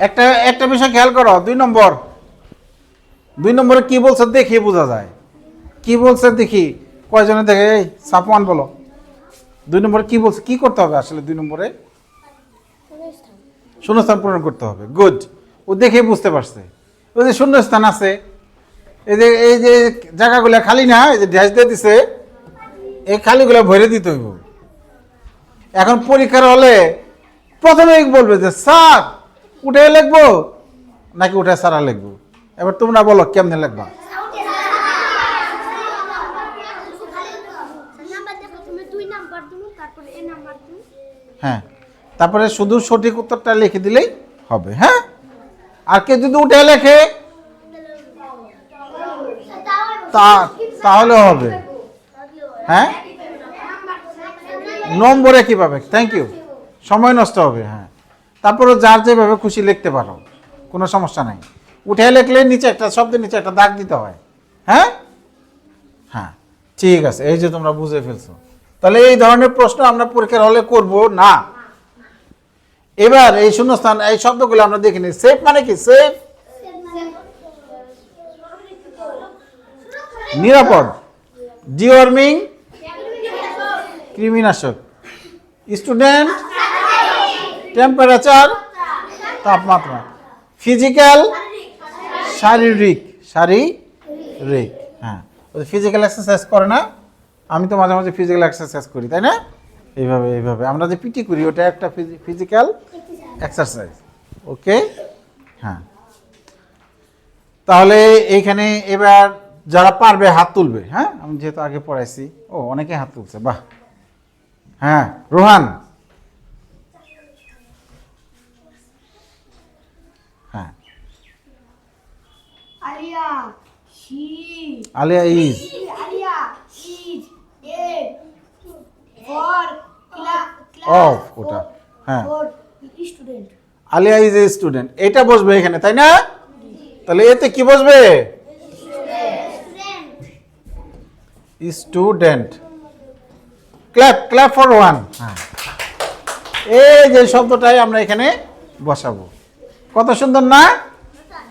একটা একটা বিষয় খেয়াল করো, 2 নম্বরে কি বলছে দেখি বোঝা যায়। কি বলছে দেখি, কয়জনে দেখে? এই সাফওয়ান বলো, 2 নম্বরে কি বলছে, কি করতে হবে আসলে 2 নম্বরে? শূন্যস্থান পূরণ করতে হবে। গুড, ও দেখে বুঝতে পারছে। ওই যে শূন্যস্থান আছে, এই যে জায়গাগুলো খালি না, এই যে ড্যাশ দিয়ে দিছে, এই খালিগুলো ভরে দিতে হইব। এখন পরীক্ষার হলে প্রথমেই বলবে যে স্যার উঠে লিখবো নাকি উঠে সারা লিখবো। এবার তোমরা বলো কেমনে লিখবা? হ্যাঁ, তারপরে শুধু সঠিক উত্তরটা লিখে দিলেই হবে। হ্যাঁ, আর কেউ যদি উঠে লেখে তাহলে হবে। হ্যাঁ, নম্বরে কিভাবে? থ্যাংক ইউ, সময় নষ্ট হবে। হ্যাঁ, তারপরে যার যেভাবে খুশি লিখতে পারো, কোনো সমস্যা নাই। উঠে লিখলে নিচে একটা শব্দের নিচে একটা দাগ দিতে হয়। হ্যাঁ হ্যাঁ, ঠিক আছে, এই যে তোমরা বুঝে ফেলছো। তাহলে এই ধরনের প্রশ্ন আমরা পরীক্ষার হলে করব না। এবার এই শূন্যস্থান, এই শব্দগুলো আমরা দেখে নিই। সেফ মানে কি? সেফ নিরাপদ, ডিওয়ার্মিং কৃমিনাশক, স্টুডেন্ট টেম্পারেচার তাপমাত্রা, ফিজিক্যাল শারীরিক, হ্যাঁ, ফিজিক্যাল এক্সারসাইজ করে না? আমি তো মাঝে মাঝে ফিজিক্যাল এক্সারসাইজ করি, তাই না? এইভাবে আমরা যে পিটি করি ওটা একটা ফিজিক্যাল এক্সারসাইজ। ওকে, হ্যাঁ। তাহলে এইখানে এবার যারা পারবে হাত তুলবে। হ্যাঁ, আমি যেহেতু আগে পড়াইছি। ও, অনেকে হাত তুলছে, বাহ। হ্যাঁ, রোহান। হ্যাঁ, Alia, Alia is Alia is a for of, ওটা হ্যাঁ, for student. Alia is a student, এটা বসবে এখানে, তাই না? তাহলে এতে কি বসবে? স্টুডেন্ট। Clap for one. হ্যাঁ, এই যে শব্দটাই আমরা এখানে বসাবো। কত সুন্দর না?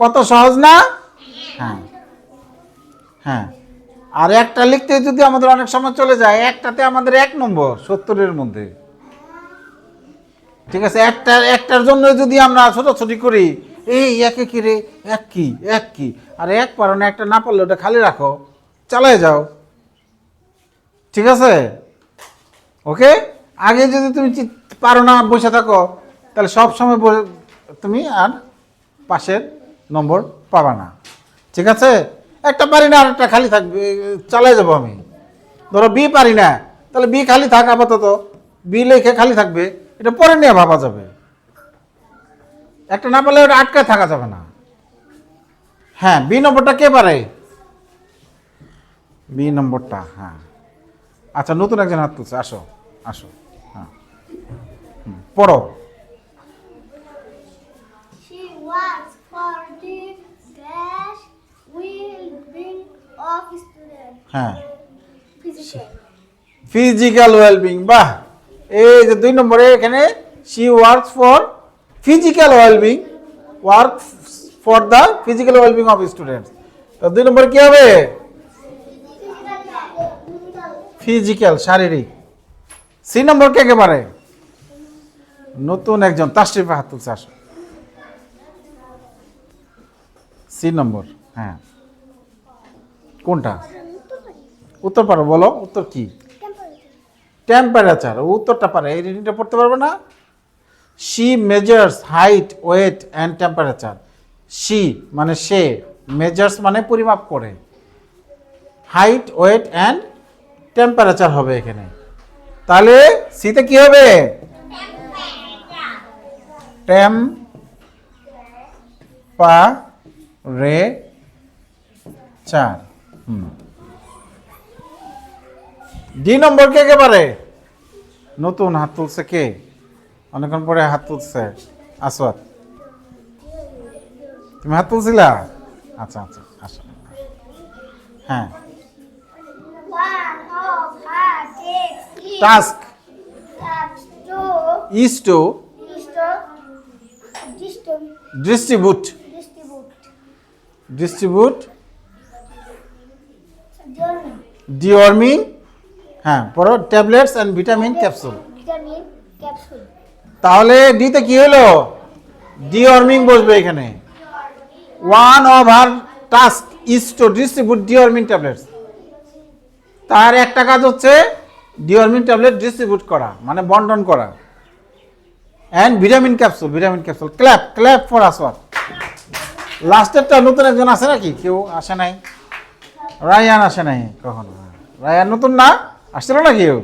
কত সহজ না? হ্যাঁ হ্যাঁ, আর একটা লিখতে যদি আমাদের অনেক সময় চলে যায়, একটাতে আমাদের 1 নম্বর 70-এর মধ্যে। ঠিক আছে, একটার জন্য যদি আমরা ছোটাছুটি করি, এই একে কি রে, এক কি, আর এক পারো না, একটা না পারলে ওটা খালি রাখো, চালাই যাও। ঠিক আছে, ওকে। আগে যদি তুমি পারো না, বসে থাকো, তাহলে সব সময় তুমি আর পাশের নম্বর পাবা না। ঠিক আছে, একটা পারি না আর একটা খালি থাকবে, চালাই যাবো আমি। ধরো বি পারি না, তাহলে বি খালি থাক, আপাতত বি লেখে খালি থাকবে, এটা পরে নিয়ে ভাবা যাবে। একটা না পারলে ওটা আটকায় থাকা যাবে না। হ্যাঁ, বি নম্বরটা কে পারে? বি নম্বরটা, হ্যাঁ। আচ্ছা, নতুন একজন হাত তুলছে, আসো। হ্যাঁ, পড়ো। She works for the dash well-being of students. হ্যাঁ, Physical. Physical wellbeing. বাহ, এই যে 2 নম্বরে এখানে she works for physical wellbeing, for the physical wellbeing of students. তো 2 নম্বরে কি হবে? ফিজিক্যাল, শারীরিক। সি নম্বর কে কে পারে? নতুন একজন তাশরিফা হাত তুলছে, আসো। সি নম্বর, হ্যাঁ, কোনটা? উত্তর পারো, বলো উত্তর কি? টেম্পারেচার। উত্তরটা পারে, এই রিডিংটা পড়তে পারবে না? She measures height, weight and temperature. She মানে সে, মেজার্স মানে পরিমাপ করে, হাইট, ওয়েট অ্যান্ড টেম্পারেচার হবে এখানে। তাহলে সিতে কি হবে? টেম্পারেচার। ডি নম্বর কে কে পারে? নতুন হাত তুলছে কে? অনেকক্ষণ পরে হাত তুলছে আসওয়াত। তুমি হাত তুলছিলা? আচ্ছা আচ্ছা, আসো। হ্যাঁ, One of her task to is to distribute distribute distribute deworming, হ্যাঁ পড়ো tablets and vitamin capsule. Vitamin capsule. তাহলে ডিতে কি হলো? ডিওয়ার্মিং বসবে এখানে। One of her task is to distribute deworming tablets. তার একটা কাজ হচ্ছে ডিওয়ার্মিং ট্যাবলেট ডিস্ট্রিবিউট করা, মানে বন্টন করা। And vitamin capsule, vitamin capsule. Clap clap for answer. লাস্টেরটা নতুন একজন আছে নাকি? কেউ আসে নাই? রায়ান আসে নাই কখনো? রায়ান নতুন না, আসছিল না কেউ?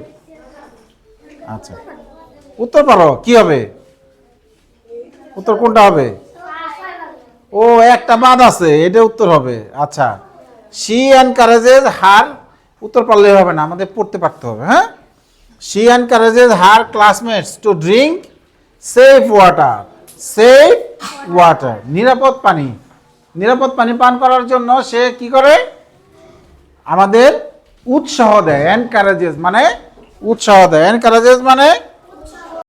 আচ্ছা, উত্তর পারো কি হবে? উত্তর কোনটা হবে? ও একটা বাদ আছে, এটা উত্তর হবে। আচ্ছা, শি এনকারেজেস হার, উত্তর পারলে হবে না, আমাদের পড়তে পারতে হবে। হ্যাঁ, she encourages her classmates to drink safe water. Safe water, নিরাপদ পানি। নিরাপদ পানি পান করার জন্য সে কি করে? আমাদের উৎসাহ দেয়। এনকারেজেস মানে উৎসাহ দেয়। এনকারেজেস মানে